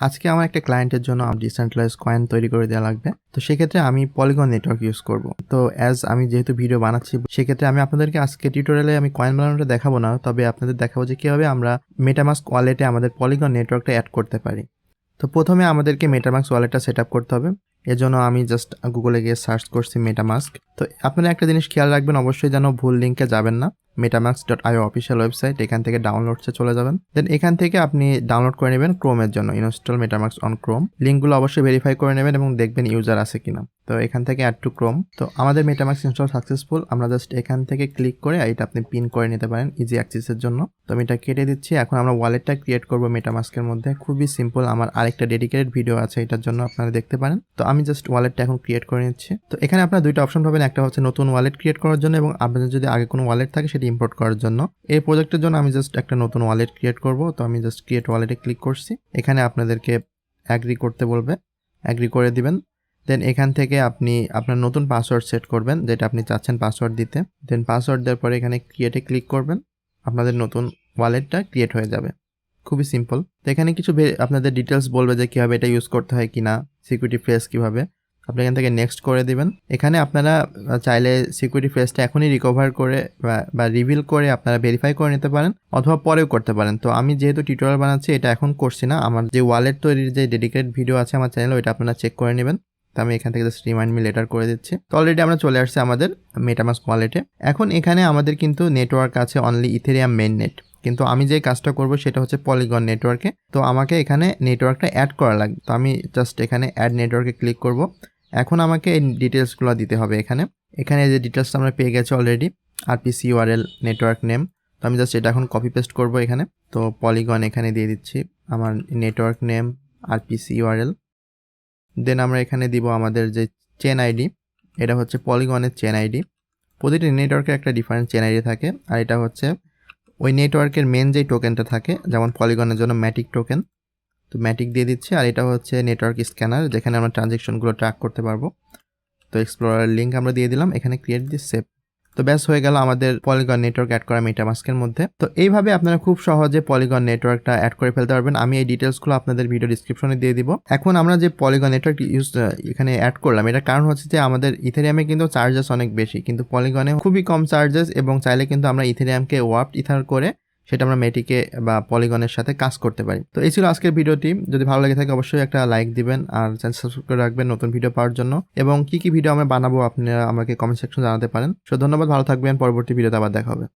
আজকে আমার একটা ক্লায়েন্টের জন্য ডিসেন্ট্রালাইজ কয়েন তৈরি করে দেওয়া লাগবে। তো সেক্ষেত্রে আমি পলিগন নেটওয়ার্ক ইউজ করব। তো আমি যেহেতু ভিডিও বানাচ্ছি, সেক্ষেত্রে আমি আপনাদেরকে আজকে টিউটোরিয়ালে আমি কয়েন বানানোটা দেখাবো না, তবে আপনাদের দেখাবো যে কীভাবে আমরা মেটামাস্ক ওয়ালেটে আমাদের পলিগন নেটওয়ার্কটা অ্যাড করতে পারি। তো প্রথমে আমাদেরকে মেটামাস্ক ওয়ালেটটা সেট আপ করতে হবে। এজন্য আমি জাস্ট গুগলে গিয়ে সার্চ করছি মেটামাস্ক। তো আপনারা একটা জিনিস খেয়াল রাখবেন, অবশ্যই যেন ভুল লিঙ্কে যাবেন না। metamask.io অফিসিয়াল ওয়েবসাইট, এখান থেকে ডাউনলোডসে চলে যাবেন। দেন এখান থেকে আপনি ডাউনলোড করে নেবেন ক্রোমের জন্য, ইনস্টল মেটামাস্ক অন ক্রোম। লিঙ্কগুলো অবশ্যই ভেরিফাই করে নেবেন এবং দেখবেন ইউজার আছে কিনা। তো এখান থেকে অ্যাড টু ক্রোম। তো আমাদের মেটামাস্ক ইনস্টল সাকসেসফুল। আমরা জাস্ট এখান থেকে ক্লিক করে এটা আপনি পিন করে নিতে পারেন ইজি অ্যাক্সেসের জন্য। তো আমি এটা কেটে দিচ্ছি। এখন আমরা ওয়ালেটটা ক্রিয়েট করব মেটামাস্কের মধ্যে। খুবই সিম্পল, আমার আরেকটা ডেডিকেটেড ভিডিও আছে এটার জন্য, আপনারা দেখতে পারেন। তো আমি জাস্ট ওয়ালেটটা এখন ক্রিয়েট করে নিচ্ছি। তো এখানে আপনারা দুইটা অপশন পাবেন, একটা হচ্ছে নতুন ওয়ালেট ক্রিয়েট করার জন্য এবং আপনাদের যদি আগে কোনো ওয়ালেট থাকে সেটা ইম্পোর্ট করার জন্য। এই প্রজেক্টের জন্য আমি জাস্ট একটা নতুন ওয়ালেট ক্রিয়েট করব। তো আমি জাস্ট ক্রিয়েট ওয়ালেটে ক্লিক করছি। এখানে আপনাদেরকে অ্যাগ্রি করতে বলবে, অ্যাগ্রি করে দিবেন। দেন এখান থেকে আপনি আপনার নতুন পাসওয়ার্ড সেট করবেন, যেটা আপনি চাচ্ছেন পাসওয়ার্ড দিতে। দেন পাসওয়ার্ড দেওয়ার পরে এখানে ক্রিয়েটে ক্লিক করবেন, আপনাদের নতুন ওয়ালেটটা ক্রিয়েট হয়ে যাবে। খুবই সিম্পল। তো এখানে কিছু আপনাদের ডিটেলস বলবে যে কীভাবে এটা ইউজ করতে হয় কিনা, সিকিউরিটি ফেস কীভাবে, আপনি এখান থেকে নেক্সট করে দিবেন। এখানে আপনারা চাইলে সিকিউরিটি ফেসটা এখনই রিকভার করে বা রিভিল করে আপনারা ভেরিফাই করে নিতে পারেন, অথবা পরেও করতে পারেন। তো আমি যেহেতু টিউটোরিয়াল বানাচ্ছি, এটা এখন করছি না। আমার যে ওয়ালেট তৈরির যে ডেডিকেটেড ভিডিও আছে আমার চ্যানেলে, ওইটা আপনারা চেক করে নেবেন। তো আমি এখান থেকে জাস্ট রিমাইন্ড মি লেটার করে দিচ্ছি। তো অলরেডি আমরা চলে আসছি আমাদের মেটামাস্ক ওয়ালেটে। এখন এখানে আমাদের কিন্তু নেটওয়ার্ক আছে অনলি ইথেরিয়াম মেইন নেট, কিন্তু আমি যে কাজটা করব সেটা হচ্ছে পলিগন নেটওয়ার্কে। তো আমাকে এখানে নেটওয়ার্কটা অ্যাড করা লাগবে। তো আমি জাস্ট এখানে অ্যাড নেটওয়ার্কে ক্লিক করব। এখন আমাকে এই ডিটেলসগুলো দিতে হবে। এখানে যে ডিটেলসটা আমরা পেয়ে গেছি already, RPC URL, network name. তো আমি জাস্ট এটা এখন কপি পেস্ট করব এখানে। তো পলিগন এখানে দিয়ে দিচ্ছি, আমার নেটওয়ার্ক নেম, আরপিসি ইউআরএল। দেন আমরা এখানে দিব আমাদের যে চেন আইডি, এটা হচ্ছে পলিগনের চেন আইডি। প্রতিটি নেটওয়ার্কের একটা ডিফারেন্ট চেন আইডি থাকে, আর এটা হচ্ছে ওই নেটওয়ার্কের মেন যেই টোকেনটা থাকে, যেমন পলিগনের জন্য ম্যাটিক টোকেন। তো ম্যাটিক দিয়ে দিচ্ছি। আর এটা হচ্ছে নেটওয়ার্ক স্ক্যানার, যেখানে আমরা ট্রানজ্যাকশনগুলো ট্র্যাক করতে পারবো। তো এক্সপ্লোরার লিঙ্ক আমরা দিয়ে দিলাম, এখানে ক্রিয়েট দিস সেভ। তো ব্যাস হয়ে গেল আমাদের পলিগন নেটওয়ার্ক অ্যাড করা মেটামাস্কের মধ্যে। তো এইভাবে আপনারা খুব সহজে পলিগন নেটওয়ার্কটা অ্যাড করে ফেলতে পারবেন। আমি এই ডিটেলসগুলো আপনাদের ভিডিও ডিসক্রিপশনে দিয়ে দিব। এখন আমরা যে পলিগন নেটওয়ার্ক এখানে অ্যাড করলাম, এটার কারণ হচ্ছে যে আমাদের ইথেরিয়ামে কিন্তু চার্জেস অনেক বেশি, কিন্তু পলিগনে খুবই কম চার্জেস, এবং চাইলে কিন্তু আমরা ইথেরিয়ামকে ওয়ার্পড ইথার করে সেটা আমরা মেটিকে বা পলিগনের সাথে কাজ করতে পারি। তো এই ছিল আজকের ভিডিওটি। যদি ভালো লেগে থাকে অবশ্যই একটা লাইক দিবেন, আর চ্যানেল সাবস্ক্রাইব করে রাখবেন নতুন ভিডিও পাওয়ার জন্য, এবং কি ভিডিও আমরা বানাবো আপনারা আমাকে কমেন্ট সেকশনে জানাতে পারেন। সো ধন্যবাদ, ভালো থাকবেন, পরবর্তী ভিডিওতে আবার দেখা হবে।